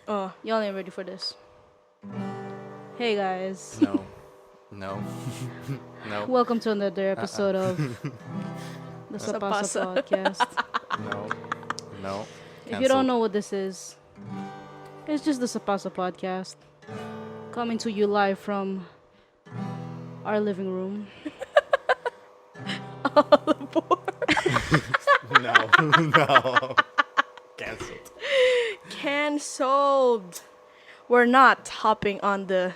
Oh, y'all ain't ready for this. Hey guys. No. No. No. Welcome to another episode of the Pasa Pasa. podcast. No. No. If you don't know what this is, it's just the Pasa podcast. Coming to you live from our living room. No. No. Cancelled. Cancelled. We're not hopping on the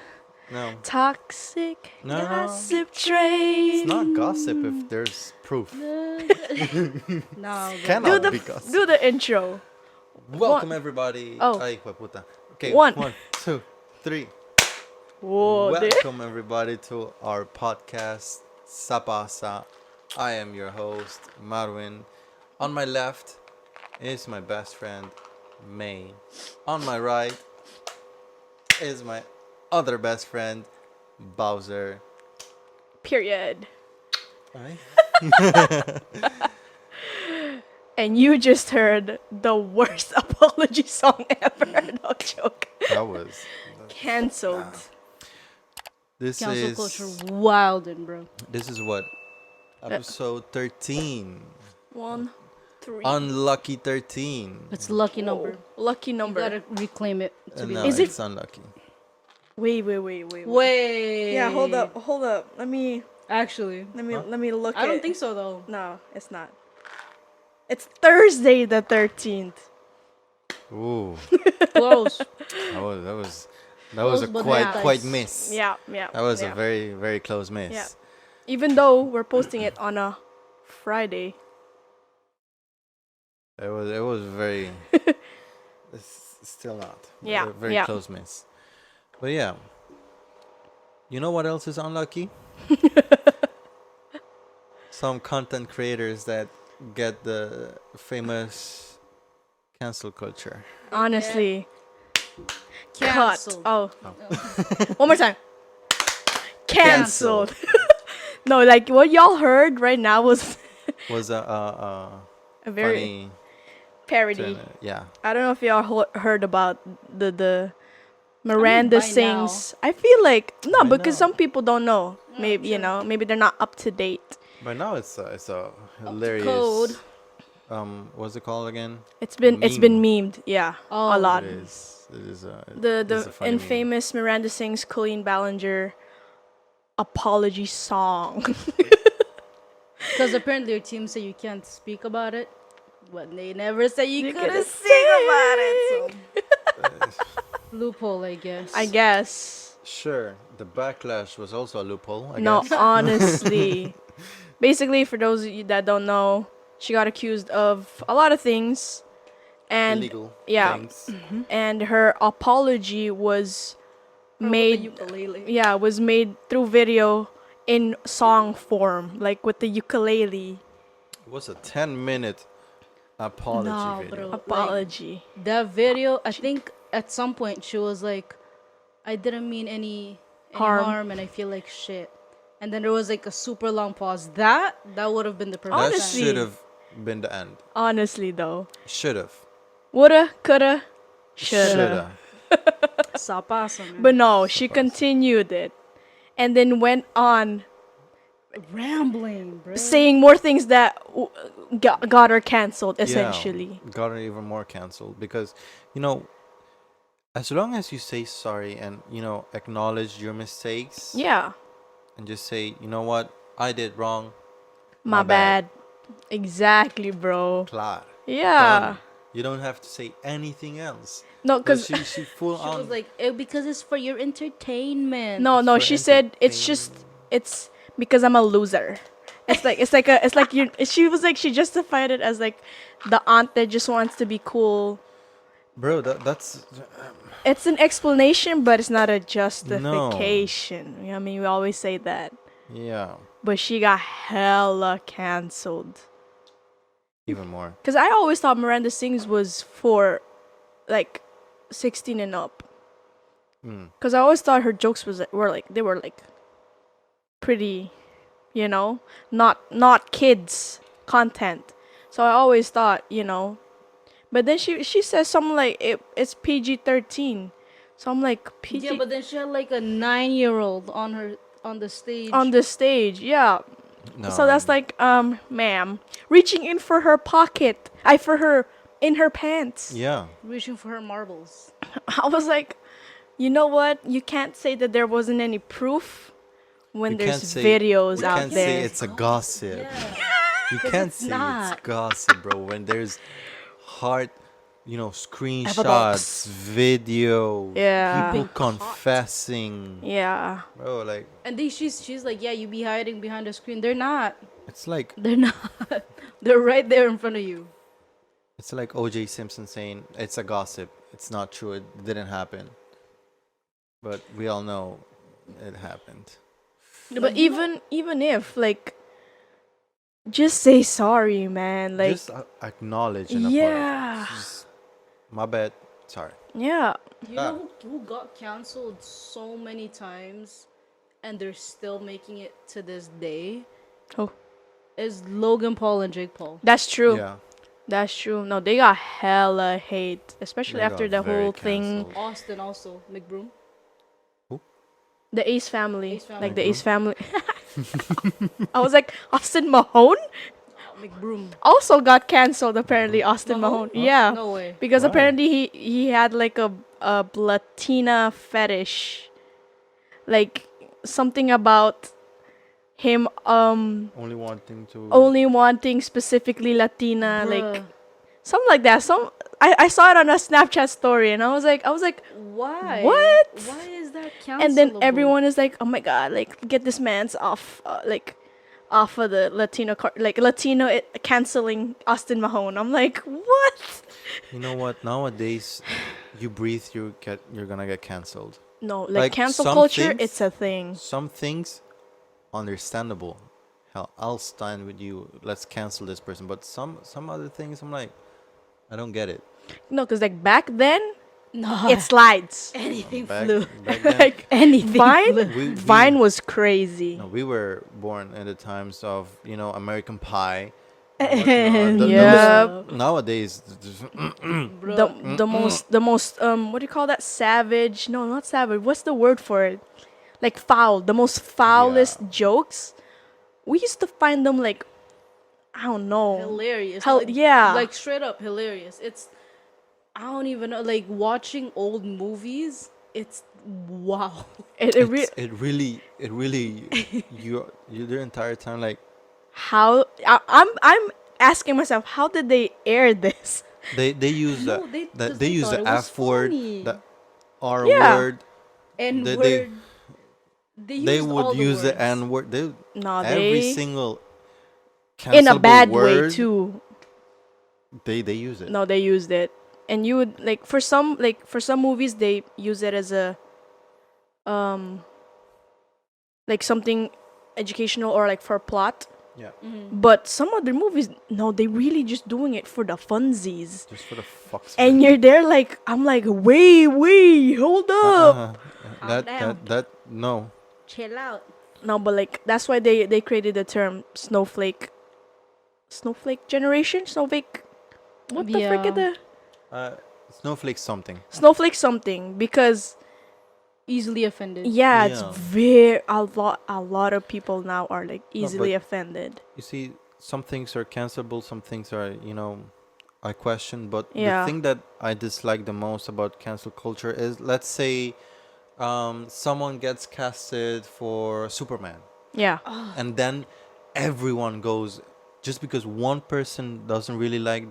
No. toxic No. gossip train. It's not gossip if there's proof. No, Cannot be gossip. Do the intro. Welcome everybody. Oh. Ay, puta. Okay. One. 1, 2, 3. Whoa, Welcome everybody to our podcast, Pasa. I am your host, Marwin. On my left is my best friend, May. On my right is my other best friend, Bowzer. Period. Aye. And you just heard the worst apology song ever. No joke. That was. Cancelled. This cancel is culture wildin', bro. This is what episode 13. 1, 3. Unlucky 13. It's a lucky number. Lucky You number. gotta reclaim it to be No, lucky. Is it- it's unlucky. Wait. Wait. Yeah, hold up. Let me Actually, look. I don't think so though. No, it's not. It's Thursday the 13th. Ooh, Close. that was a Close but quite nice. miss. Yeah. That was yeah. a very very close miss. Yeah. Even though we're posting it on a Friday. It was very. It's still not. Yeah, A very yeah. close miss. But yeah. You know what else is unlucky? Some content creators that get the famous cancel culture. Honestly. Cancelled. Cut. Oh. One more time. Cancelled. No, like what y'all heard right now was Was a a very funny. parody. Yeah. I don't know if y'all heard about the Miranda by sings. I feel like no, By because now. some people don't know. Maybe you know, maybe they're not up to date. But now it's a hilarious. code. What's it called again? It's been memed. Yeah, Oh. a lot. It is. It is a. The it is a funny meme. infamous Miranda sings Colleen Ballinger apology song. Because apparently your team say you can't speak about it, but they never say you couldn't couldn't sing about it. So. Loophole, I guess. I guess. Sure, the backlash was also a loophole. I No, guess. honestly. Basically, for those of you that don't know, she got accused of a lot of things, and Illegal yeah. things. and her apology was made. ukulele. Yeah, was made through video in song form, like with the ukulele It was a 10-minute apology No, video. bro. apology. That video, I think at some point she was like, I didn't mean any harm and I feel like shit. And then there was like a super long pause. That would have been the perfect That Honestly. should have been the end. Honestly, though, Should have. woulda, coulda, shoulda. time. Sapasa, man. But no, she continued it, and then went on Rambling, bro. saying more things that got her canceled. Essentially, Yeah, got her even more canceled because, as long as you say sorry and acknowledge your mistakes yeah, and just say, you know what, I did wrong. my bad. Exactly, bro. Klar. Yeah. Done. You don't have to say anything else. No, But cause she full She on. was like, because it's for your entertainment. no, for she said it's because I'm a loser. It's like you. She was like she justified it as like the aunt that just wants to be cool. Bro, that's It's an explanation, but it's not a justification. You know what I mean, we always say that. yeah, But she got hella canceled. even more. Cause I always thought Miranda Sings was for, like, 16 and up. Cause I always thought her jokes were like pretty you know, not kids content. So I always thought, you know, but then she says something like it's PG-13. So I'm like PG Yeah, but then she had like a 9-year-old on the stage. on the stage. Yeah. So No, that's like ma'am, reaching in for her pocket. I for her in her pants. yeah. Reaching for her marbles. I was like, you know what? You can't say that there wasn't any proof when You there's can't say videos you out can't say there. it's a gossip. Yeah. You can't it's say not. it's gossip, bro. When there's hard, screenshots, Evidence. video, Yeah. people Been caught. confessing, Yeah. bro. Like And then she's like, yeah, you be hiding behind the screen. They're not. it's like They're not. They're right there in front of you. it's like O.J. Simpson saying it's a gossip. It's not true. It didn't happen. But we all know it happened. But even if like, just say sorry, man. Like, Just acknowledge and apologize. yeah, Just, my bad. Sorry. yeah. You know who got canceled so many times and they're still making it to this day? Oh, Is Logan Paul and Jake Paul. that's true. Yeah. That's true. No, they got hella hate, especially They after got the very whole thing. canceled. Austin also. McBroom. The Ace family, Ace family. like the Ace family. I was like, Austin Mahone McBroom. also got canceled. Apparently, Austin Mahone. Mahone? Yeah, No way. because Why? apparently he had like a Latina fetish, like something about him Only wanting to. only wanting specifically Latina, like Bruh. something like that. I saw it on a Snapchat story, and I was like, Why? What? Why is that cancelable? and then everyone is like, oh my god, like get this man's off, like off of the Latino like Latino canceling Austin Mahone. I'm like, what? You know what? Nowadays, you breathe, you're gonna get canceled. No, like, Like, cancel some culture, things- it's a thing. Some things, understandable. Hell, I'll stand with you. Let's cancel this person. But some other things, I'm like, I don't get it. No, because like back then, no, it slides. anything Back, flew. back then, Like Anything Vine, flew. we- Vine was crazy. no, we were born in the times of American Pie. And Yep. Nowadays, Bro, The most what do you call that? Savage? No, not savage. What's the word for it? Like foul. The most foulest Yeah. jokes. We used to find them like, I don't know. hilarious. Yeah. Like straight up hilarious. It's I don't even know. Like watching old movies. It's wow. it really you the entire time like How I'm asking myself, how did they air this? they use No, they use thought the it was F word, funny. the R Yeah. word. And they- word. They used would all use the words. N word. They No, every they single in a cancelable bad way word, too. They use it. No, they used it. And you would like for some movies they use it as a like something educational or like for plot. Yeah, But some other movies, no, they really just doing it for the funsies. just for the fucks. of And it. you're there like, I'm like, wait, hold up. That no. Chill out. No, but like that's why they created the term snowflake generation, snowflake. What the frick is Yeah. the Snowflake something. snowflake something? Because Easily offended. yeah, it's Yeah. very a lot of people now are like easily but- offended. You see, some things are cancelable, some things are, I question. But Yeah. the thing that I dislike the most about cancel culture is, let's say, someone gets casted for Superman, Yeah, and then everyone goes, just because one person doesn't really like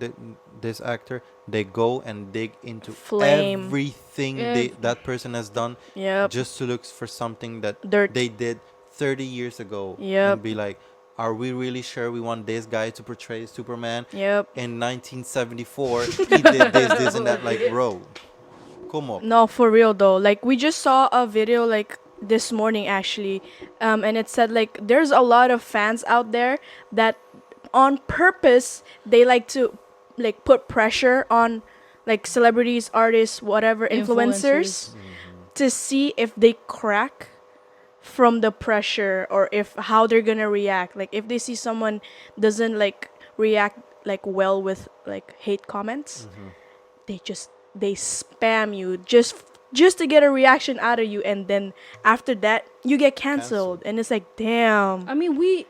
this actor, they go and dig into Flame. everything that person has done, yep, just to look for something that Dirt. they did 30 years ago, Yep. and be like, are we really sure we want this guy to portray Superman yep. in 1974? He did this and that. Like, bro, come on. No, for real though. Like we just saw a video like this morning actually, and it said like there's a lot of fans out there that on purpose they like to like put pressure on like celebrities, artists, whatever, influencers Influencers. to see if they crack from the pressure, or if how they're gonna react. Like if they see someone doesn't like react like well with like hate comments, they spam you just to get a reaction out of you, and then after that you get Cancel. canceled, and it's like, damn. I mean, we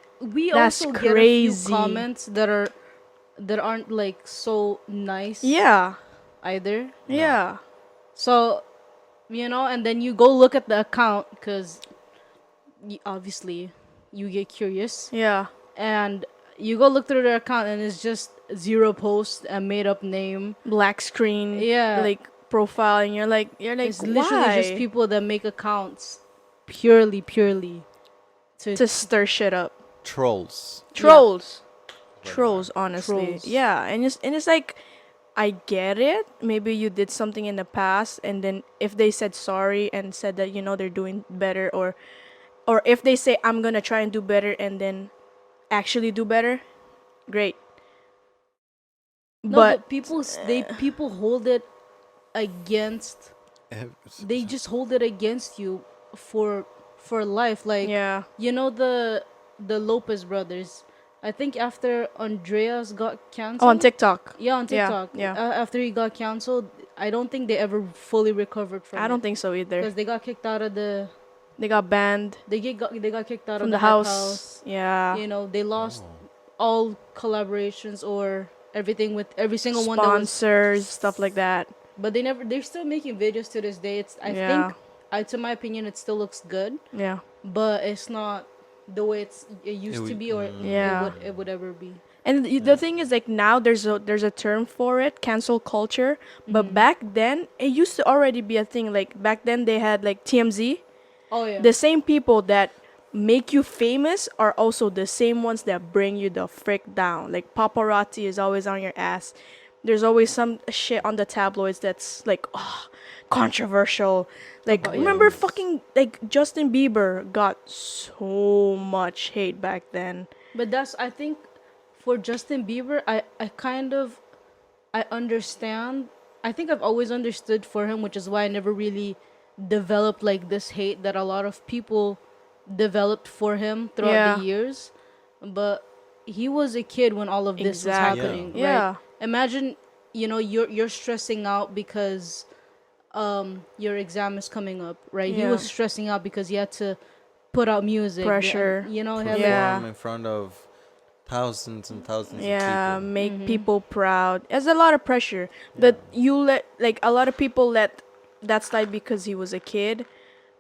That's also get a few crazy. comments that aren't like so nice Yeah, either. yeah, So, and then you go look at the account because obviously you get curious, yeah. and you go look through their account and it's just zero posts, a made up name. Black screen, Yeah. like profile, and you're like, It's literally just why? people that make accounts purely to To stir shit up. Trolls. Trolls. Yeah. Trolls, honestly. Trolls. Yeah, and it's like, I get it. Maybe you did something in the past, and then if they said sorry and said that they're doing better, or if they say I'm gonna try and do better and then actually do better, great. no, But but people hold it against they just hold it against you for life. Like, yeah, the Lopez brothers. I think after Andreas got canceled. oh, on TikTok. Yeah, on Yeah, TikTok. yeah. After he got canceled, I don't think they ever fully recovered from I don't think so either. because they got kicked out of the They got banned they got kicked out from of the the Hype house. Yeah. They lost Oh. all collaborations or everything with every single one that was. Sponsors, stuff like that. But they're still making videos to this day. I Yeah. think, to my opinion, it still looks good, Yeah. but it's not the way it used to would- be, or Yeah. it would ever be. And the thing is, like, now there's a term for it, cancel culture. But back then, it used to already be a thing. Like back then, they had like TMZ. Oh yeah. The same people that make you famous are also the same ones that bring you the frick down. Like paparazzi is always on your ass. There's always some shit on the tabloids that's like, controversial. Like, remember Yes. fucking like Justin Bieber got so much hate back then. But I think for Justin Bieber, I understand. I think I've always understood for him, which is why I never really developed like this hate that a lot of people developed for him throughout Yeah. the years. But he was a kid when all of this was Exactly. happening. Yeah. Right? Imagine, you're stressing out because your exam is coming up, right? He Yeah. was stressing out because he had to put out music. Pressure. He had, Perform Yeah. in front of thousands and thousands Yeah, of people. make people proud. There's a lot of pressure that you let, like, a lot of people let that slide because he was a kid,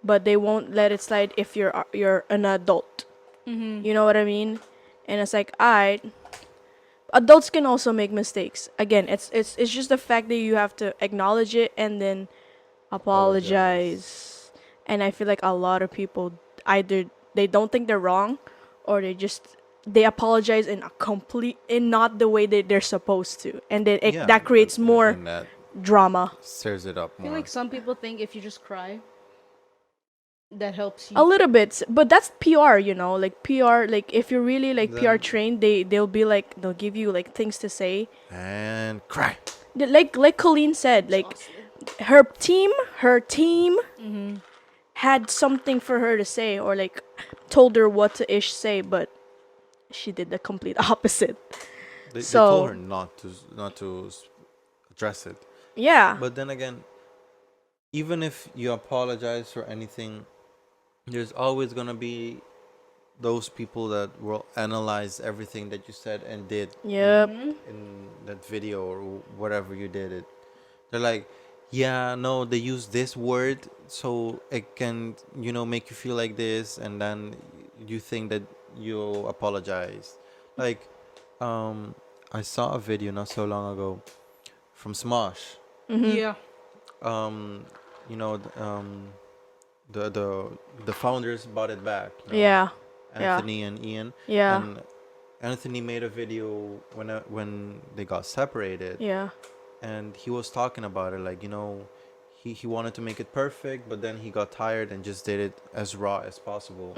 but they won't let it slide if you're an adult. You know what I mean? And it's like, adults can also make mistakes. Again, it's just the fact that you have to acknowledge it and then apologize. And I feel like a lot of people either they don't think they're wrong, or they apologize in not the way that they're supposed to, and then Yeah, that creates more and that drama. stirs it up I feel more. like some people think if you just cry, that helps you. A little bit, but that's PR, like PR. Like if you're really like PR Then- trained, they'll give you like things to say. And cry. Like Colleen said, like her team had something for her to say, or like told her what to say, but she did the complete opposite. They So- told her not to address it. Yeah. But then again, even if you apologize for anything, there's always gonna be those people that will analyze everything that you said and did Yep. in that video or whatever you did it. They're like, yeah, no, they use this word so it can, make you feel like this, and then you think that you apologize. Like, I saw a video not so long ago from Smosh. Yeah. You know, the founders bought it back. Yeah. Anthony and Ian. Yeah. And Anthony made a video when they got separated, Yeah. and he was talking about it, like, he wanted to make it perfect, but then he got tired and just did it as raw as possible.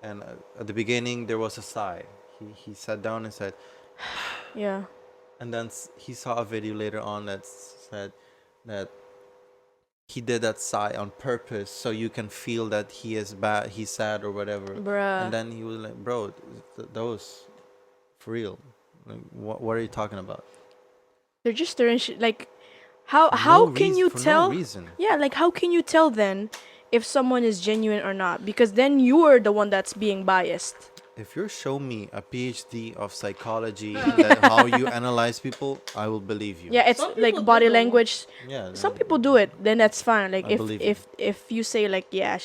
And at the beginning there was a sigh. He sat down and said, Yeah. and then he saw a video later on that said that he did that sigh on purpose so you can feel that he is bad, he's sad or whatever. Bruh. And then he was like, bro, that was for real. Like, what are you talking about? They're just stirring shit. Like, how For how no can reason. you For no tell? reason. Yeah, like how can you tell then if someone is genuine or not? Because then you're the one that's being biased. If you show me a PhD of psychology that how you analyze people, I will believe you. Yeah, it's Some like people do, body though. language. Yeah. Some people do it, then that's fine. Like I if believe you. if you say like yeah,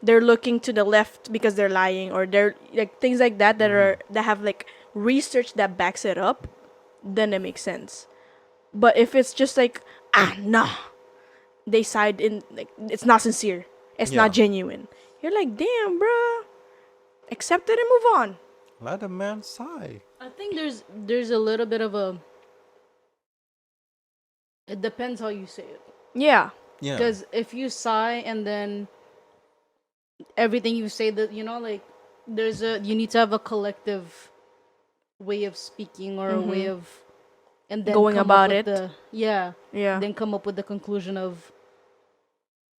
they're looking to the left because they're lying, or they're like things like that that are that have like research that backs it up, then it makes sense. But if it's just like nah, they side in like it's not sincere, it's Yeah. not genuine. You're like damn, bruh, accept it and move on. Let a man sigh. I think there's a little bit of a. It depends how you say it. Yeah, Yeah. Because if you sigh and then everything you say, that like you need to have a collective way of speaking or a way of, and then Going come about up with it. yeah, yeah, then come up with the conclusion of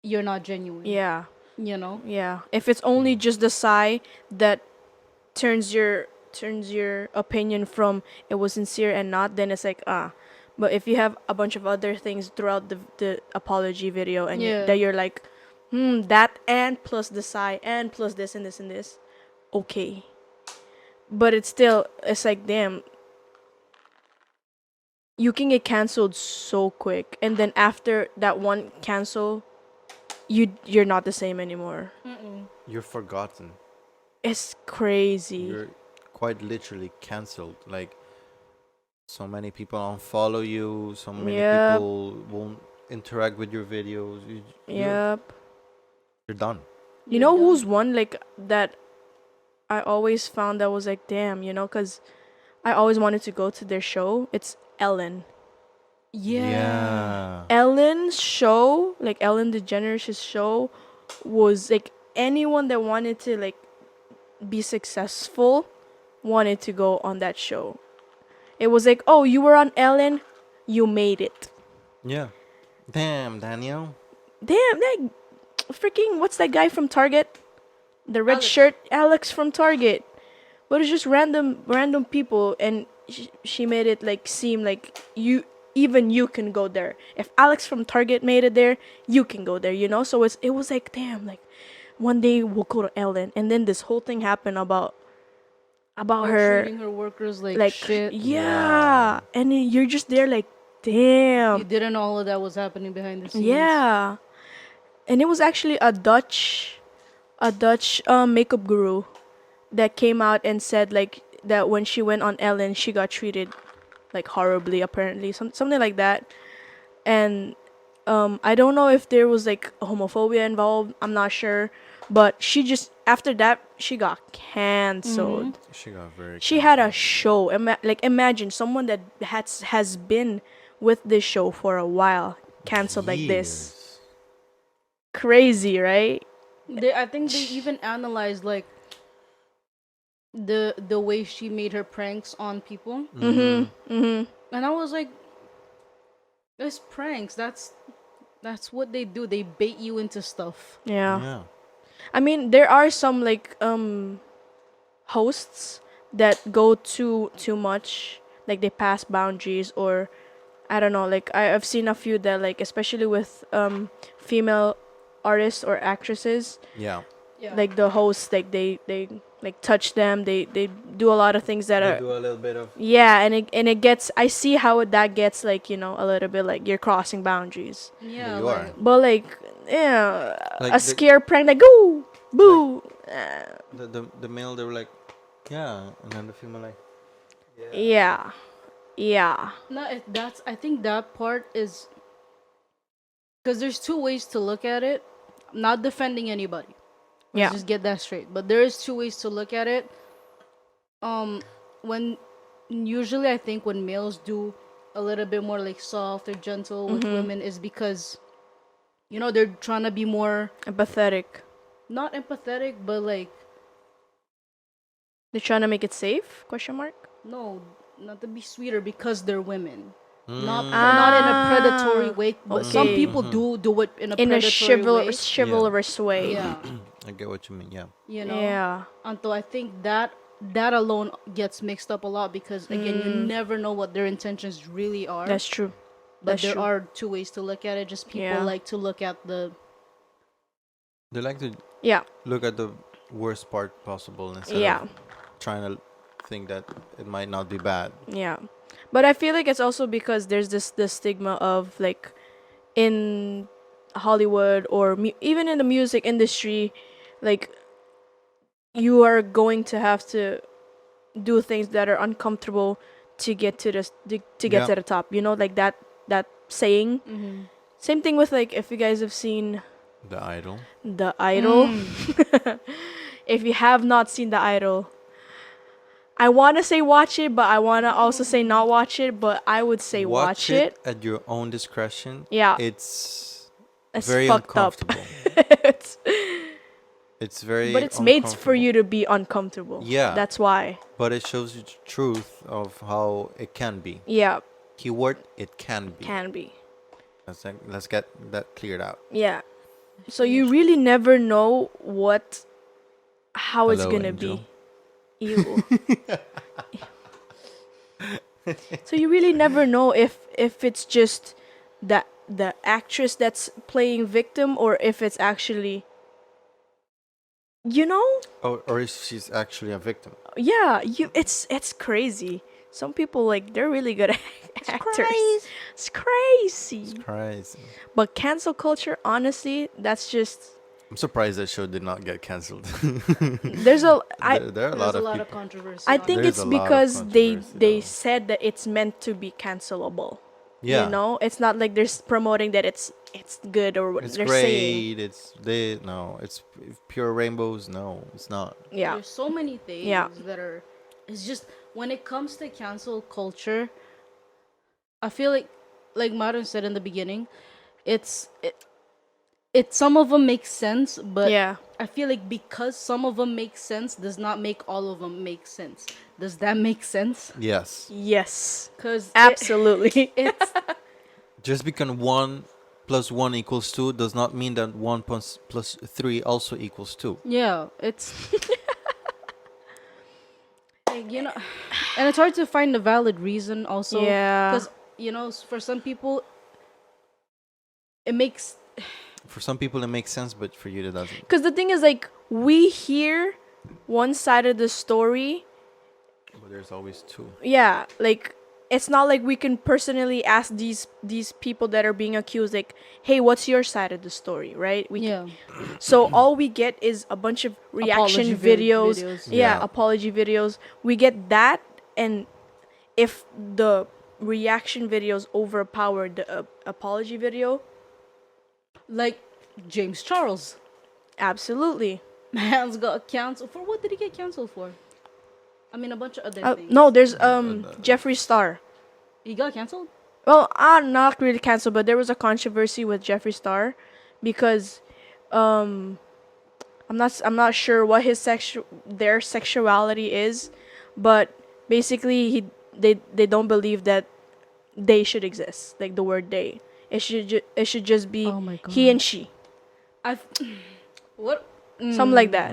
you're not genuine. yeah. Yeah. If it's only just the sigh that turns your opinion from it was sincere and not, then it's like But if you have a bunch of other things throughout the apology video and Yeah. that you're like, that and plus the sigh and plus this and this and this, okay. But it's like damn, you can get canceled so quick, and then after that one cancel, you're not the same anymore. You're forgotten. It's crazy. You're quite literally cancelled. Like, so many people unfollow you. So many Yep. people won't interact with your videos. Yep. You're done. You know who's one like that I always found that was like, damn, because I always wanted to go to their show? It's Ellen. Yeah. Ellen's show, like Ellen DeGeneres' show, was like anyone that wanted to like be successful wanted to go on that show. It was like, oh, you were on Ellen, you made it. Yeah. Damn, Daniel. Damn, that freaking what's that guy from Target? The red Alex. shirt, Alex from Target. But it's just random people, and she made it like seem like even you can go there. If Alex from Target made it there, you can go there. So it was like damn, like one day we'll go to Ellen, and then this whole thing happened about her treating her workers like, like shit. yeah, and then you're just there like damn. You didn't know all of that was happening behind the scenes. Yeah, and it was actually a Dutch makeup guru that came out and said like that when she went on Ellen, she got treated like horribly, apparently, something like that. And I don't know if there was like homophobia involved. I'm not sure, but she just after that she got canceled. She got very. She had a show. Imagine someone that has been with this show for a while canceled like this. Years. Crazy, right? I think they even analyzed like the way she made her pranks on people, and I was like, it's pranks. That's what they do. They bait you into stuff. Yeah. Yeah. I mean, there are some like hosts that go too much, like they pass boundaries, or I don't know. Like I've seen a few that like, especially with female artists or actresses, Yeah. Yeah. like the hosts, like they like touch them. They do a lot of things that They are do a little bit of. yeah, and it gets. I see how that gets like a little bit like you're crossing boundaries. Yeah. You like, are. But like yeah, Like a the- scare prank like go boo. The male, they were like, yeah, and then the female like, Yeah. Yeah. No, I think that part is because there's two ways to look at it. I'm not defending anybody. Yeah. Just get that straight. But there is two ways to look at it. When usually I think when males do a little bit more like soft or gentle with women is because they're trying to be more Empathetic. not empathetic, but like They're trying to make it safe? Question mark. no, not to be sweeter because they're women. not in a predatory way, but some Okay. people do it in a In a predatory way. chivalrous way. Yeah, I get what you mean. Yeah. you know. Yeah. Until I think that alone gets mixed up a lot because again, you never know what their intentions really are. That's true. But That's there true. are two ways to look at it. Just people Yeah. like to look at the They like to Yeah. look at the worst part possible instead Yeah. of trying to think that it might not be bad. Yeah. But I feel like it's also because there's this stigma of like in Hollywood or even in the music industry, like you are going to have to do things that are uncomfortable to get to to get Yeah. to the top. You know, like that saying. Same thing with like if you guys have seen The idol. The Idol. If you have not seen The Idol, I want to say watch it, but I want to also say not watch it, but I would say watch it. at your own discretion. Yeah. It's It's very fucked up. uncomfortable. It's- It's very but it's made for uncomfortable. you to be uncomfortable. Yeah. That's why. But it shows you the truth of how it can be. Yeah, Keyword, it can be. can be. Let's get that cleared out. Yeah. So you really never know how it's Hello, gonna Angel. be. Ew. So you really never know if it's just the actress that's playing victim or if it's actually, you know. Or if she's actually a victim. Yeah, it's crazy. Some people like they're really good actors. It's crazy. Crazy. But cancel culture, honestly, that's just I'm surprised that show did not get cancelled. there's a I there are a there's lot a of lot people. of controversy. I on think it. There's it's a lot of because they controversy, though. said that it's meant to be cancelable. Yeah. You know, it's not like they're promoting that it's good or what It's they're great. saying. It's pure rainbows. No, it's not. Yeah. There's so many things Yeah. that are. It's just when it comes to cancel culture, I feel like Marun said in the beginning, it's some of them make sense, but Yeah. I feel like because some of them make sense does not make all of them make sense. Does that make sense? Yes. Yes. Because Absolutely. it's Just because 1 + 1 = 2 does not mean that 1 plus 3 also equals 2. yeah, it's like, you know, and it's hard to find a valid reason also. Yeah. Because you know, for some people, it makes For some people it makes sense, but for you it doesn't. Because the thing is, like, we hear one side of the story. But there's always 2. Yeah, like it's not like we can personally ask these people that are being accused, like, hey, what's your side of the story, right? So all we get is a bunch of reaction Apology videos. videos. Yeah, Yeah. apology videos. We get that, and if the reaction videos overpower the apology video, like James Charles. absolutely. Man's got canceled for what did he get canceled for? I mean, a bunch of other things. No, there's Jeffree Star. He got canceled. Well, not really canceled, but there was a controversy with Jeffree Star because I'm not sure what their sexuality is, but basically they don't believe that they should exist, like the word they. It should just be Oh my God. he and she. I what? Something like that.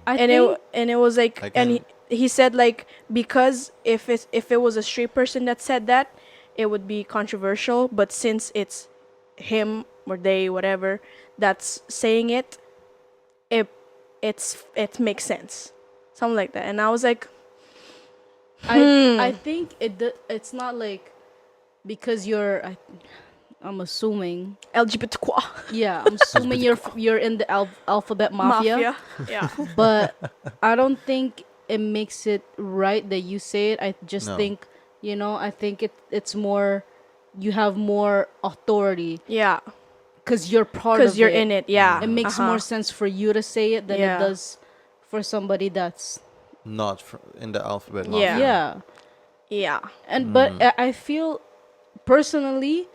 I And think it was like I and can- he said like because if it was a straight person that said that, it would be controversial, but since it's him or they whatever that's saying it makes sense, something like that. And I was like, I think it's not like because I'm assuming. LGBTQ Yeah, I'm assuming you're in the alphabet mafia. yeah. But I don't think it makes it right that you say it. I just No. think, I think it's more, you have more authority Yeah, because you're part of because you're in it. Yeah, It makes more sense for you to say it than Yeah. it does for somebody that's Not in the alphabet. Yeah. yeah. Yeah, And but I feel personally,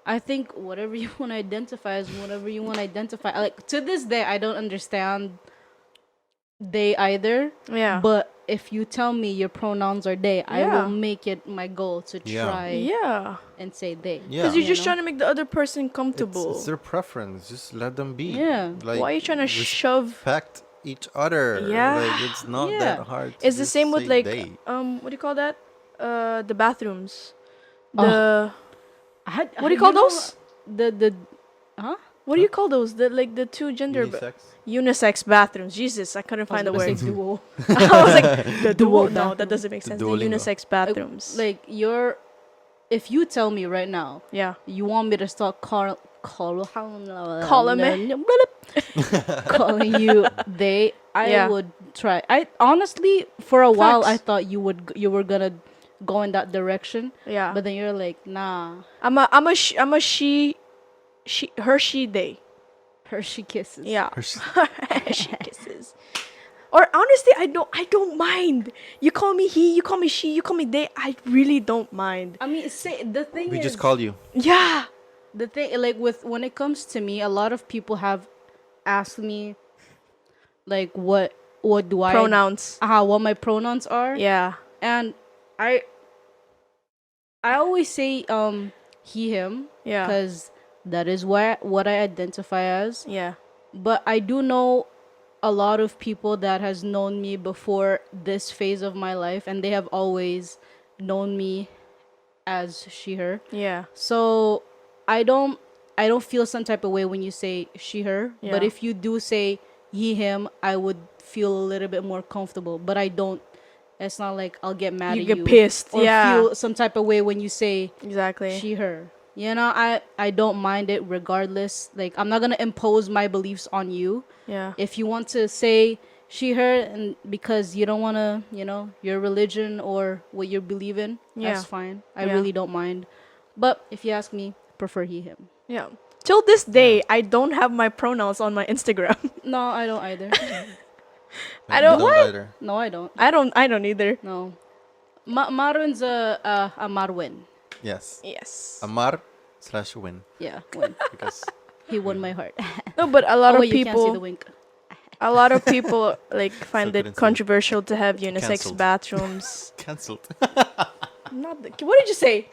I think whatever you want to identify as whatever you want to identify. Like to this day, I don't understand they either. yeah. But if you tell me your pronouns are they, I Yeah. will make it my goal to Yeah. try Yeah. and say they. Yeah. Because you're You just know? trying to make the other person It's comfortable. their preference. Just let them be. Yeah. Like, Why are you trying to shove? respect each other. Yeah. Like, it's not Yeah. that hard to It's the just same with say like they. what do you call that? The bathrooms. Oh, The what do you know, call those? the huh? What do you call those? The like the two gender Unisex. unisex bathrooms. Jesus, I couldn't I was find the gonna say word. duo. I was like the duo. Duo No, that bathroom. doesn't make The sense. The Duolingo. unisex bathrooms. Like if you tell me right now, yeah. you want me to start calling you they, I Yeah. would try. I honestly, for a while, I Facts. thought you were gonna go in that direction, Yeah. but then you're like, nah, I'm a she her she they. Hershey kisses. Yeah. Hershey. she kisses. Or honestly, I don't mind. You call me he, you call me she, you call me they. I really don't mind. I mean, say the thing We is, just call you. Yeah. the thing like with when it comes to me, a lot of people have asked me like what do Pronouns. what my pronouns are. Yeah. And I always say he him Yeah. because that is what I identify as. Yeah. But I do know a lot of people that has known me before this phase of my life, and they have always known me as she her. Yeah. So I don't feel some type of way when you say she her. But Yeah. if you do say he him, I would feel a little bit more comfortable. But I don't. It's not like I'll get mad You at get you pissed. or Yeah. feel some type of way when you say Exactly. she her. You know, I don't mind it regardless. Like I'm not gonna impose my beliefs on you. Yeah. If you want to say she her and because you don't want to, your religion or what you believe in, Yeah. that's fine. I Yeah. really don't mind. But if you ask me, prefer he him. Yeah. Till this day, I don't have my pronouns on my Instagram. No, I don't either. I don't- What? Either. No, I don't. I don't either. No. Marwin's a Marwin. Yes. Yes. Amar/win. Yeah, win. Because He won my heart. No, but a lot Oh, of wait, you can't see the people wink. a lot of people like find couldn't it see. controversial to have unisex Cancelled. bathrooms. cancelled. Not the, what did you say?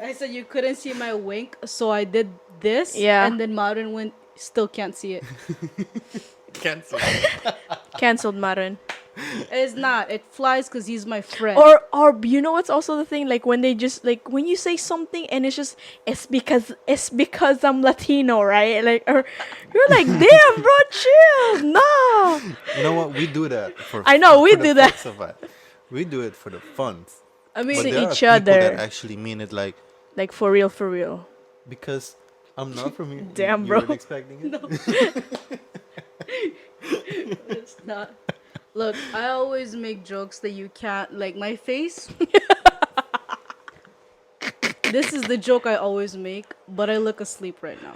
I said you couldn't see my wink, so I did this. Yeah. And then Marwin went, still can't see it. cancelled. Cancelled, Marin. It's not. It flies because he's my friend. Or you know what's also the thing, like when they just like when you say something and it's because I'm Latino, right? Like, or you're like, damn bro, chill. No. You know what? We do that for. I know, we for the do that. fucks of it. We do it for the fun. I mean, But To there are each people other. that actually mean it like Like for real. because I'm not from here. Damn, you bro. weren't expecting it. it's not. Look, I always make jokes that you can't, like my face. This is the joke I always make, but I look asleep right now.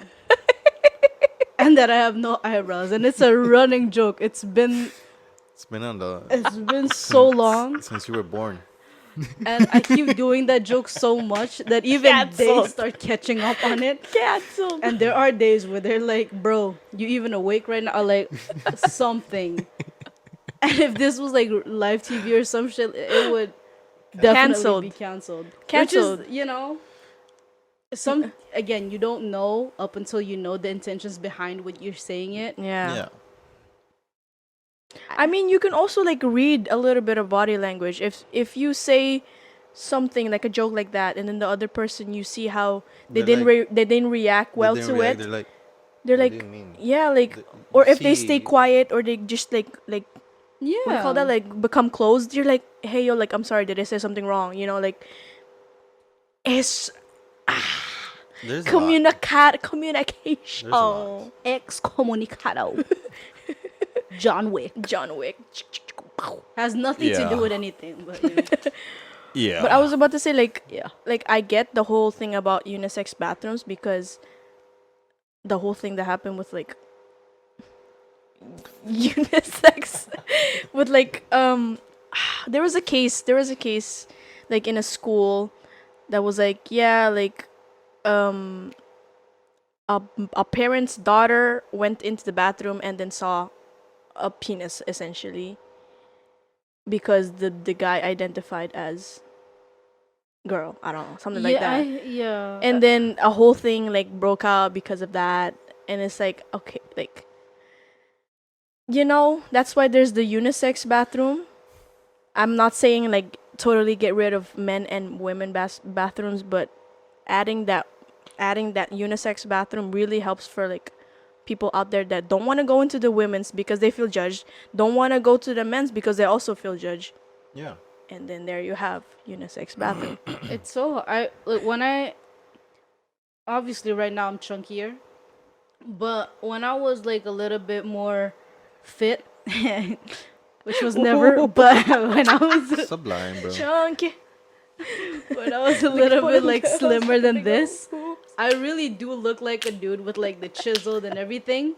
And that I have no eyebrows. And it's a running joke. It's been It's been so long. since you were born. And I keep doing that joke so much that even they Cancelled. start catching up on it. Cancelled. And there are days where they're like, bro, you even awake right now? Or like something. And if this was like live TV or some shit, it would definitely Cancelled. be canceled. Cancelled. Which is, again, you don't know up until you know the intentions behind what you're saying it. Yeah. I mean, you can also like read a little bit of body language. If you say something like a joke like that, and then the other person, you see how they They're didn't react well to it. They're like, They're what like, do you mean? yeah, like, The- or if they see- stay quiet, or they just like Yeah. what do you call that, like become closed. You're like, hey yo, like I'm sorry, did I say something wrong? You know, like it's There's a lot. communication. There's a lot. Excommunicado. John Wick. John Wick. Has nothing to Yeah. do with anything, but yeah. Yeah. But I was about to say like Yeah. I get the whole thing about unisex bathrooms, because the whole thing that happened with like unisex with like there was a case like in a school that was like, yeah, like a parent's daughter went into the bathroom and then saw a penis essentially. because the guy identified as girl. I don't know, something like Yeah, that. yeah. And then a whole thing like broke out because of that. And it's like, okay, like, that's why there's the unisex bathroom. I'm not saying like totally get rid of men and women bathrooms, but adding that unisex bathroom really helps for like people out there that don't want to go into the women's because they feel judged, don't want to go to the men's because they also feel judged. Yeah. And then there you have unisex bathroom. It's so I like when I obviously right now I'm chunkier, but when I was like a little bit more fit, which was never, but when I was Sublime, bro. Chunky. when I was a little bit like slimmer than this, I really do look like a dude with like the chiseled and everything.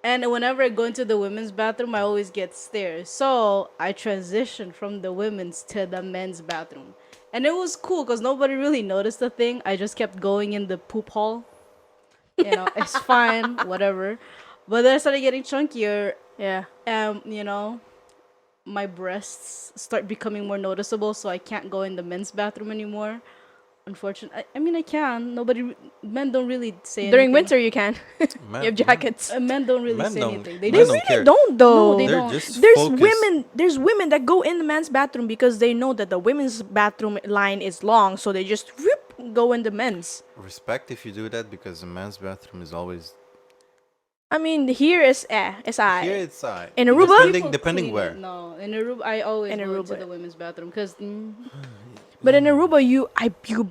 And whenever I go into the women's bathroom, I always get stares. So I transitioned from the women's to the men's bathroom. And it was cool because nobody really noticed the thing. I just kept going in the poop hall. It's fine, whatever. But then I started getting chunkier. Yeah. My breasts start becoming more noticeable, so I can't go in the men's bathroom anymore. Unfortunately, I mean I can. Men don't really say During anything. winter you can. Men, You have jackets. Men don't really Men say don't- anything. They men don't really care. don't though. No, they They're don't. just There's focused. women that go in the men's bathroom because they know that the women's bathroom line is long, so they just go in the men's. Respect if you do that because the men's bathroom is always I mean, here is it's I. here. It's In Aruba? depending Clean where. it. No, in Aruba, I always In go into Aruba. the women's bathroom because But in Aruba, you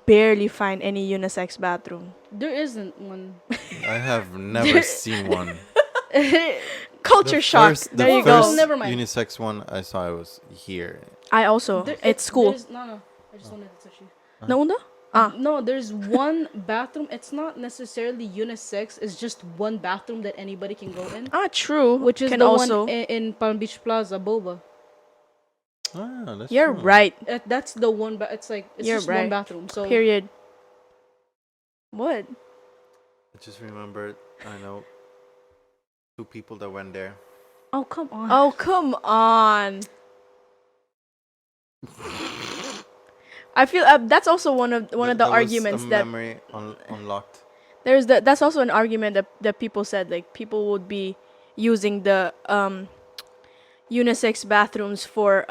barely find any unisex bathroom. there isn't one. I have never seen one. Culture shock. The There you first go. Never mind. unisex one I saw was here. I also. It's school. No. I just wanted to touch you. No, no. Ah. No, there's one bathroom. It's not necessarily unisex. It's just one bathroom that anybody can go in, True. which is Can the also. one in Palm Beach Plaza, Boba. Ah, that's You're true. right. That's the one. It's like it's You're just one right. bathroom. So Period. What? I just remembered. I know two people that went there. Oh come on. Oh, come on. I feel that's also one of the That was arguments a that memory unlocked. that's also an argument that people said like people would be using the unisex bathrooms for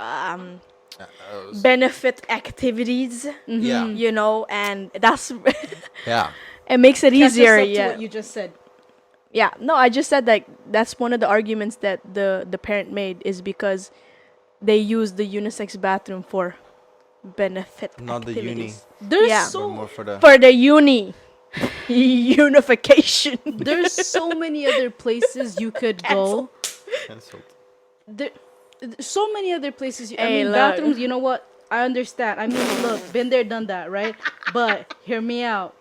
benefit activities, Yeah, and that's yeah. it makes it Catch easier. yourself to Yeah. what you just said. Yeah, no, I just said like that's one of the arguments that the parent made is because they use the unisex bathroom for benefit Not the uni. activities. There's Yeah. But so more for the For the unification. there's so many other places you could go. cancelled. There, so many other places. I Hey, mean, look. bathrooms. You know what? I understand. I mean, look, been there, done that, right? But hear me out.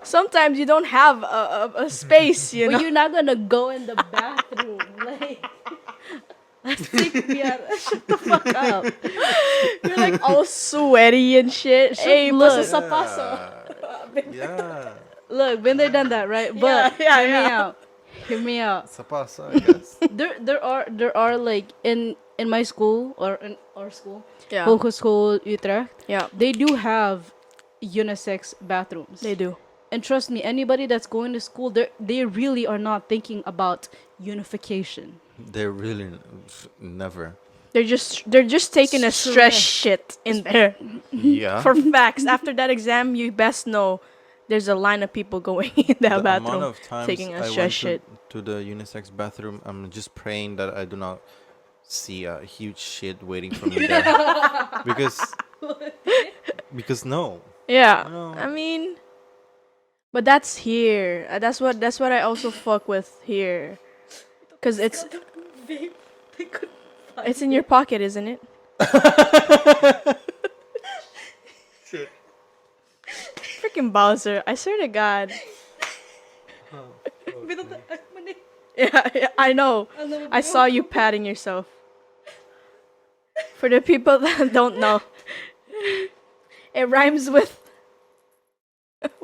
Sometimes you don't have a space, you know. But you're not gonna go in the bathroom, like. Let's take me out. Shut the fuck up. You're like all sweaty and shit. Hey, look. pasa sa pasa. Yeah, Look, been there, done that, right? But Yeah, hear me yeah. out. Hear me out. sa Pasa, I guess. There are like in my school or in our school, Yeah. Focus School Utrecht. Yeah. They do have unisex bathrooms. They do. And trust me, anybody that's going to school, they really are not thinking about unification. They're really never. They're just taking a stress shit in there. Yeah. For facts, after that exam, you best know there's a line of people going in that The bathroom amount of times taking a I stress went shit. to the unisex bathroom, I'm just praying that I do not see a huge shit waiting for me there. because no. Yeah. No. I mean, but that's here. That's what I also fuck with here. Cuz it's in your pocket, isn't it? Freaking Bowzer. I swear to God. Yeah, I know. I saw you patting yourself. For the people that don't know, it rhymes with.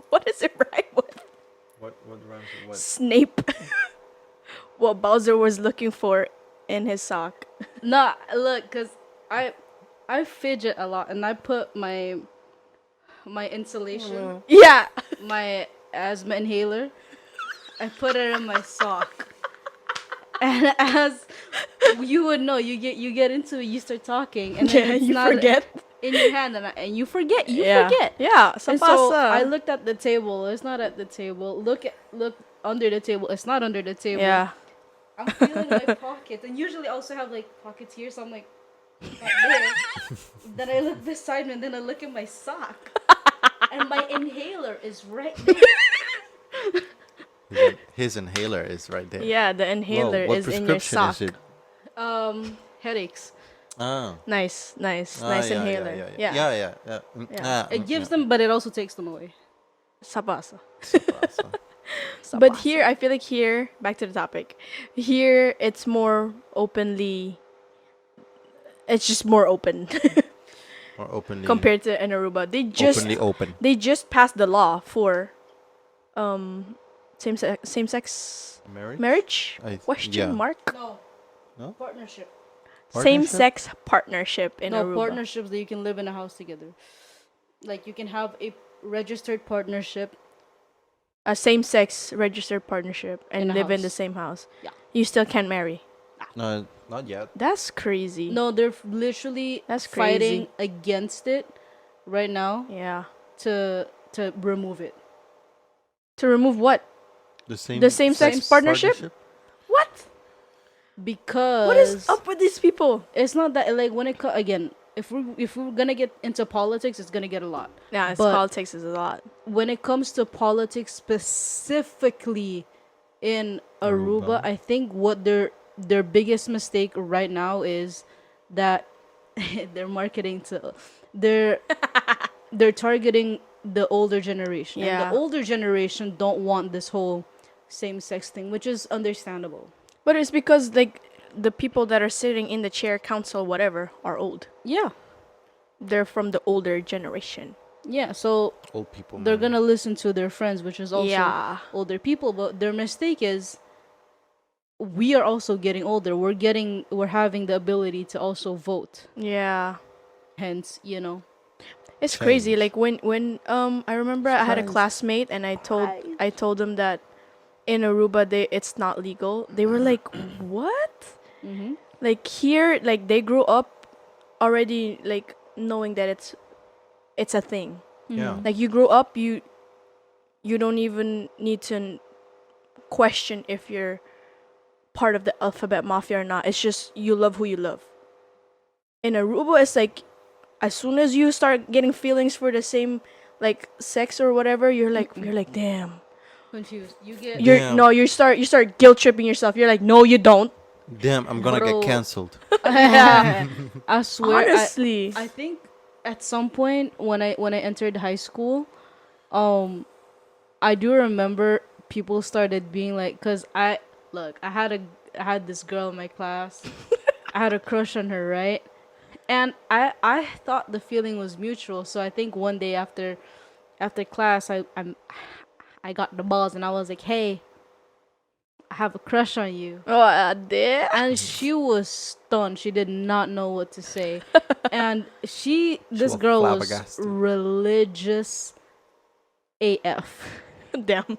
What does it rhyme with? What rhymes with what? Snape. What Bowser was looking for in his sock. No, look, cause I I fidget a lot, and I put my insulation, Yeah. my asthma inhaler. I put it in my sock, and as you would know, you get into it, you start talking, and then Yeah, it's you not forget. in your hand, and you forget, Yeah. Yeah, sa And so I pasa. looked at the table. It's not at the table. Look under the table. It's not under the table. Yeah. I'm feeling my pockets, and usually I also have like pockets here, so I'm like, not there. Then I look beside me, and then I look at my sock, and my inhaler is right there. His inhaler is right there. Yeah, the Whoa, inhaler what is in your prescription sock. is it? Headaches. Oh. Nice, nice, Ah, nice yeah, inhaler. yeah, yeah, Yeah. yeah, yeah, yeah. Yeah. It gives them, but it also takes them away. Sabasa. Pasa. But here, I feel like here, back to the topic. Here, it's more openly. It's just more open Or openly, compared to in Aruba. openly open. They just passed the law for same sex Marriage? marriage? Yeah. Question mark. No. No? Partnership. Same Partnership? sex partnership in No, Aruba. partnerships that you can live in a house together. Like you can have a registered partnership. A same sex registered partnership and In a live in the house. same house. Yeah. You still can't marry. No, not yet. That's crazy. No, they're literally That's fighting crazy. against it right now Yeah. to remove it. To remove what? The same The same-sex partnership? What? Because What is up with these people? It's not that like when it again. If we're gonna get into politics, it's gonna get a lot. Yeah, it's But- politics is a lot. When it comes to politics specifically in Aruba, Aruba. I think what their biggest mistake right now is that they're marketing to they're targeting the older generation. And Yeah. the older generation don't want this whole same sex thing, which is understandable. But it's because like the people that are sitting in the chair, council, whatever, are old. Yeah. They're from the older generation. Yeah, so old people. they're man. gonna listen to their friends, which is also Yeah. older people. But their mistake is we are also getting older. We're having the ability to also vote. Yeah. Hence, It's crazy. Change. Like when I remember I had a Surprise. classmate and I told them that in Aruba it's not legal. They were like, "What?" Mm-hmm. Like here, like they grew up already like knowing that it's a thing. Yeah. Like you grew up, you don't even need to question if you're part of the alphabet mafia or not. It's just you love who you love. In Aruba, it's like as soon as you start getting feelings for the same like sex or whatever, you're like damn. Confused. You get You're Damn. no, you start guilt tripping yourself. You're like, no, you don't. Damn, I'm gonna Bro. get cancelled. I swear. Honestly, I think at some point when I entered high school, I do remember people started being like, cause I had this girl in my class. I had a crush on her, right? And I thought the feeling was mutual. So I think one day after class, I got the balls and I was like, hey, I have a crush on you. oh, there. And she was stunned. She did not know what to say. And this was girl was flabbergasted. religious AF. Damn.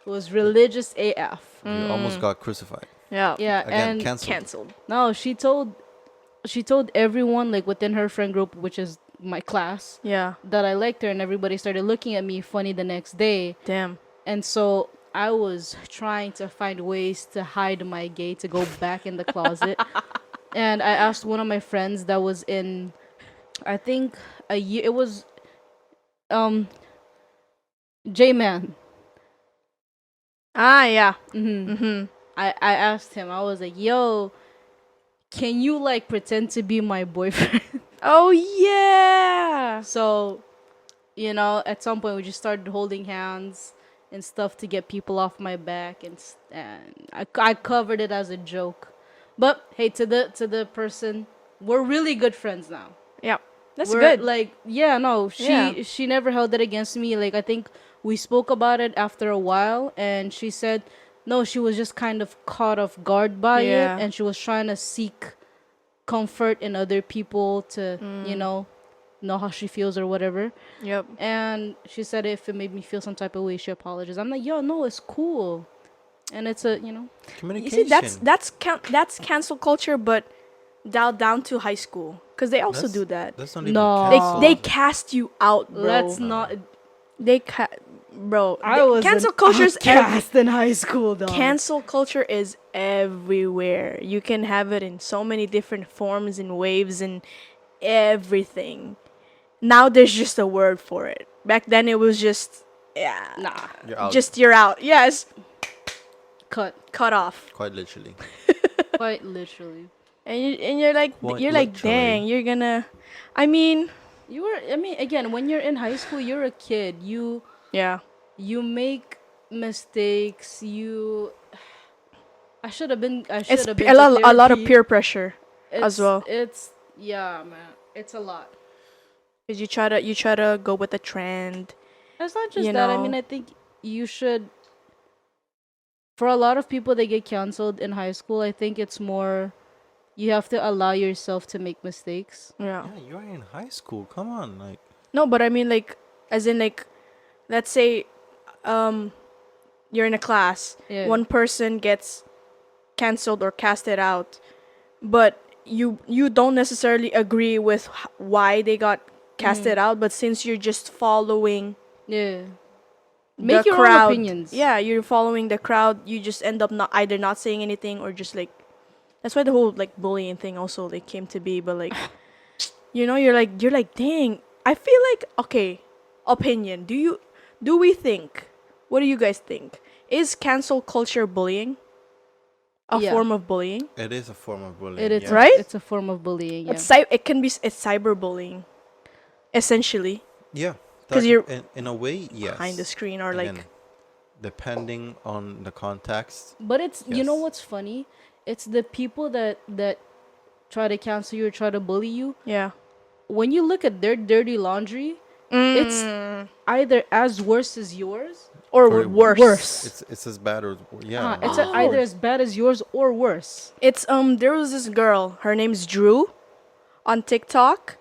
Was religious AF. You almost got crucified. Yeah. Yeah, Again, and cancelled. Cancelled. no, she told everyone like within her friend group, which is my class, Yeah. that I liked her, and everybody started looking at me funny the next day. Damn. And so I was trying to find ways to hide my gay, to go back in the closet. And I asked one of my friends that was in, I think a year, it was J-Man. Ah, yeah. I asked him, I was like, yo, can you like pretend to be my boyfriend? Oh yeah. So, at some point we just started holding hands and stuff to get people off my back, and I covered it as a joke. But hey, to the person, we're really good friends now. Yeah. That's We're, good. Like, yeah, no, Yeah. she never held it against me. Like, I think we spoke about it after a while, and she said, no, she was just kind of caught off guard by Yeah. it, and she was trying to seek comfort in other people to, know how she feels or whatever. Yep. And she said if it made me feel some type of way, she apologized. I'm like, yo, no, it's cool. And it's a, You Communication. see, that's cancel culture, but down to high school, because they also do that. That's not even No. cancel. They cast you out, bro. let's not. Bro. I was cancel an culture's outcast in high school, though. Cancel culture is everywhere. You can have it in so many different forms and waves and everything. Now there's just a word for it. Back then it was just Nah, You're out. just you're out. Yes, cut off. Quite literally. quite literally. And you're like Quite dang, literally. you're gonna. I mean, Again, when you're in high school, you're a kid. yeah. You make mistakes. I should have been. It's to a lot of therapy. peer pressure as It's- well. It's man. It's a lot. Because you try to go with the trend. It's not just You that. I know. mean, I think you should. For a lot of people, they get canceled in high school. I think it's more. You have to allow yourself to make mistakes. Yeah. Yeah, you're in high school. Come on, like. No, but I mean like as in like let's say you're in a class, Yeah. one person gets canceled or casted out, but you don't necessarily agree with why they got casted out, but since you're just following Yeah. the Make your crowd, own opinions. yeah, you're following the crowd, you just end up not saying anything or just like that's why the whole like bullying thing also like came to be, but like you're like dang, I feel like okay, opinion. Do we think, what do you guys think? Is cancel culture bullying? A Yeah. form of bullying? It is a form of bullying. It is yeah. Right? It's a form of bullying. Yeah. It's cyberbullying, essentially, Yeah. 'Cause that- you're in a way, yes. behind the screen or Again, like depending on the context. But it's you know Yes. what's funny? It's the people that try to cancel you or try to bully you. yeah. When you look at their dirty laundry, it's either as worse as yours. Or Or worse. worse. It's as bad or yeah. It's either as bad as yours or worse. It's there was this girl, her name's Drew, on TikTok,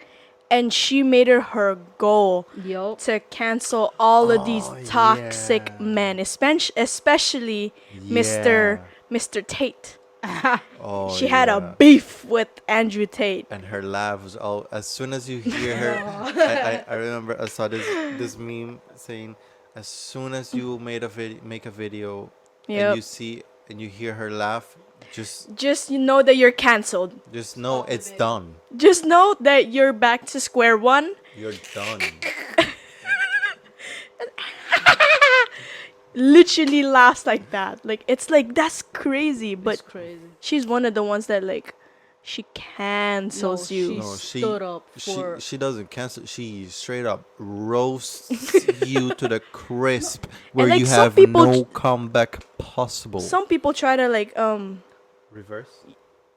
and she made it her goal Yo. to cancel all of these Oh, toxic yeah. men, especially Mr. Tate. Oh, She had yeah. a beef with Andrew Tate. And her laugh was all. As soon as you hear her, I remember I saw this meme saying, as soon as you make a video, Yep. and you see and you hear her laugh, Just you know that you're canceled. just know it's done. Just know that you're back to square one. You're done. Literally laughs like that. Like it's like that's crazy, It's but crazy. she's one of the ones that like she cancels No, you. she No, stood up for. she doesn't cancel. She straight up roasts you to the crisp, where like, you some have people no comeback possible. Some people try to like Reverse.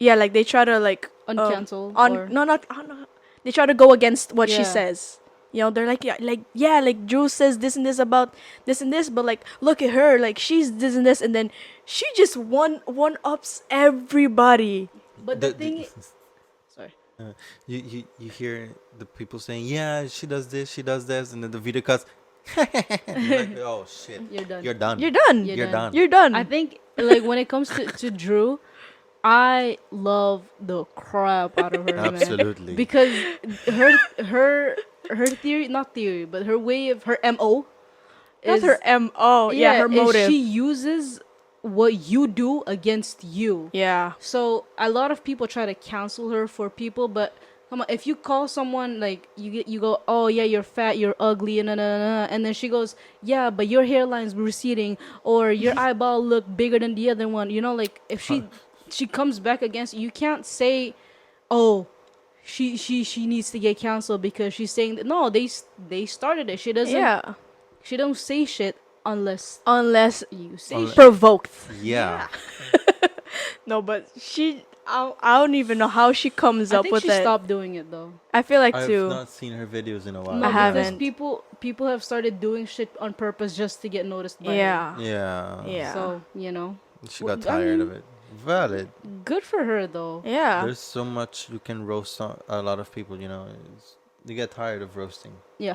yeah, like they try to like Uncancel on or- no not on, they try to go against what she Yeah. says. You know, they're like like Drew says this and this about this and this, but like look at her, like she's this and this, and then she just one ups everybody. But the thing. Sorry. You hear the people saying, yeah, she does this, and then the video cuts. You're like, oh shit, You're done. You're done. You're done. You're You're done. You're done. I think like when it comes to Drew, I love the crap out of her, man. Absolutely. Because her theory, not theory, but her way of her MO That's is her MO. Yeah, her is motive. she uses what you do against you. Yeah. So a lot of people try to cancel her for people, but come on, if you call someone like you go, oh yeah, you're fat, you're ugly, and then she goes, yeah, but your hairline's receding, or your eyeball look bigger than the other one. You know, like if she comes back against you, you can't say, oh, she needs to get canceled because she's saying that. No, they started it. She doesn't. Yeah. She don't say shit unless Unless you say Unless- shit. provoked. Yeah. No, but I don't even know how she comes I up think with she it. stopped doing it though. I feel like I've too. not seen her videos in a while. No, I because haven't. people have started doing shit on purpose just to get noticed by her. Yeah. Yeah. Yeah. So, you know. She got Well, I tired mean, of it. Valid. Good for her though. Yeah. There's so much you can roast a lot of people, you know. You get tired of roasting. Yeah.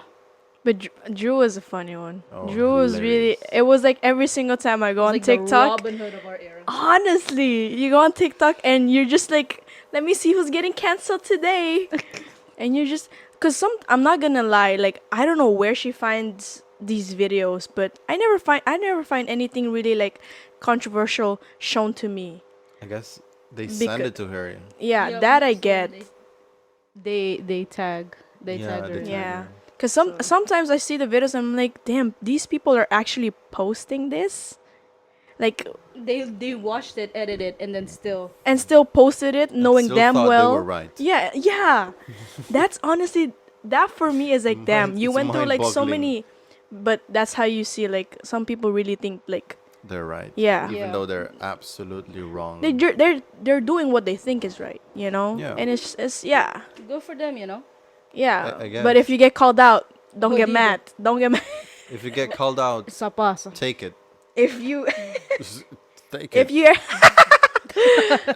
But Drew was a funny one. Oh, Drew was really. hilarious. It was like every single time I go It's on like TikTok. the Robin Hood of our era. Honestly, you go on TikTok and you're just like, let me see who's getting canceled today. And you're just, cause I'm not gonna lie, like I don't know where she finds these videos, but I never find anything really like controversial shown to me. I guess they send Becau- it to her. Yeah, Yeah, that I most of them, get. They tag Yeah, her. they tag Yeah. her. Cause So- sometimes I see the videos and I'm like, damn, these people are actually posting this, like, They watched it, edited, and then still. and still posted it, knowing still damn thought they well. were right. Yeah, yeah. That's honestly that for me is like, damn, you It's went through like so mind-boggling. many, but that's how you see like some people really think like They're right. Yeah. Even Yeah. though they're absolutely wrong. they're doing what they think is right, you know. Yeah. And it's yeah, Good for them, you know. yeah. I But if guess. you get called out, don't get Jodido. mad. Don't get mad. If you get called out, Sa pasa. take it. If you Just take if it. you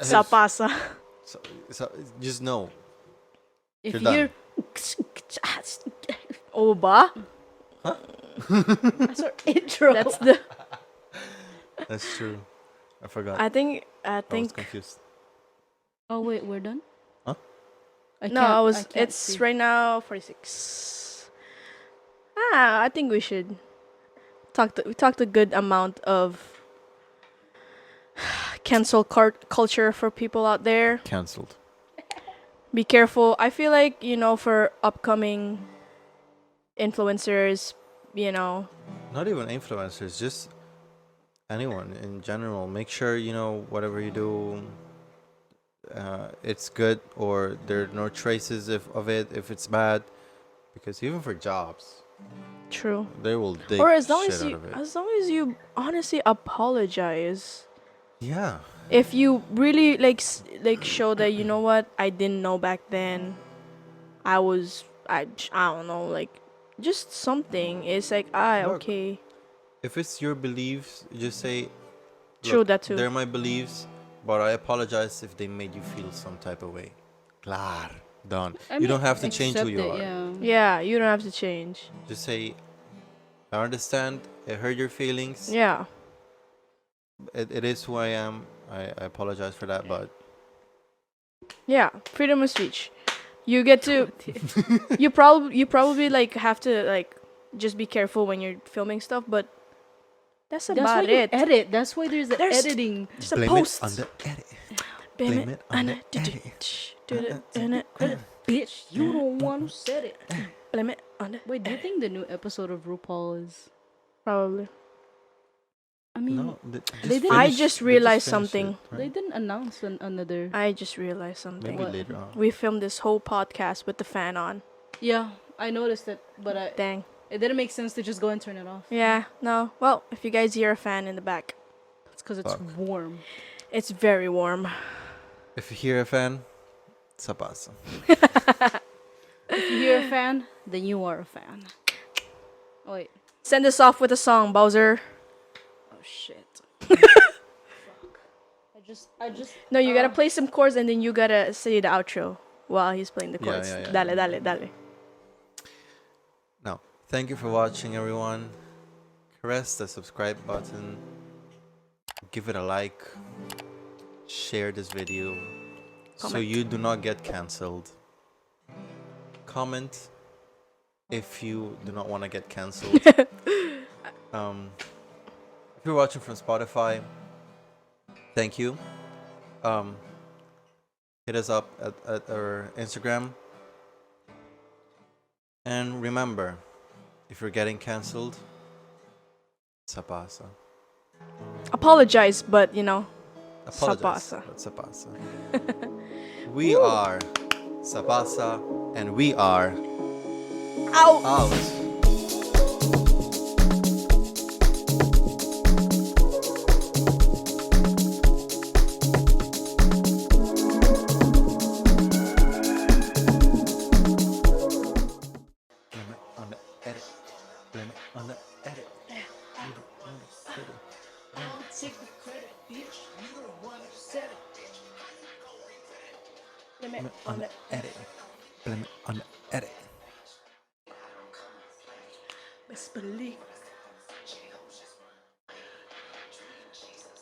sa pasa. So, just know. If You're done. you're Oh ba? that's our intro. That's the. That's true. I forgot. I think I was think confused. Oh wait, we're done. Huh? no, I was. can't It's see. right now 46. I think we should we talked a good amount of cancel culture for people out there. Cancelled. Be careful. I feel like, for upcoming influencers, Not even influencers, just anyone in general. Make sure, whatever you do, it's good or there are no traces of it if it's bad. Because even for jobs, true. they will dig Or as long shit as out you of it. as long as you honestly apologize. Yeah. If you really like show that, you know what, I didn't know back then. I don't know, like just something. It's like, Look, okay. If it's your beliefs, just say, True, "Look, that too. they're my beliefs, but I apologize if they made you feel some type of way." Clar. Done. You don't have to change who accept you it, are. Yeah. Yeah, you don't have to change. Just say, I understand. It hurt your feelings. Yeah. It is who I am. I apologize for that, but Yeah, freedom of speech. You get to you probably like have to like just be careful when you're filming stuff, but that's That's why about you it. edit. That's why there's the There's- editing. Just a blame post. it on the edit. Blame it on the edit. Bitch, you don't want who said it. Blame it on the Wait, do you think the new episode of RuPaul is? probably. I mean, No, They didn't- I just realized something. they didn't announce another. I just realized something. Maybe What? later on. We filmed this whole podcast with the fan on. Yeah, I noticed it, but Dang. it didn't make sense to just go and turn it off. Yeah, no. Well, if you guys hear a fan in the back, It's because it's Fuck. warm. it's very warm. If you hear a fan, sa pasa. If you hear a fan, then you are a fan. Oh, wait. Send us off with a song, Bowzer. Oh shit. Fuck. I just. No, you gotta play some chords and then you gotta say the outro while he's playing the Yeah, chords. yeah, yeah. Dale, dale, dale. No. Thank you for watching, everyone. Press the subscribe button. Give it a like. Share this video so Comment. you do not get cancelled. Comment if you do not want to get cancelled. If you're watching from Spotify, thank you. Hit us up at our Instagram. And remember, if you're getting cancelled, sa pasa. Apologize, but Apologize. Sa pasa. But sa pasa. We are sa pasa, and we are Ow! out. Blame it on the edit. Blame it on the edit. You don't want to edit. I'll take the credit, bitch. You don't want to say Blame it On on the it. edit. Blame it on the edit. Best believe.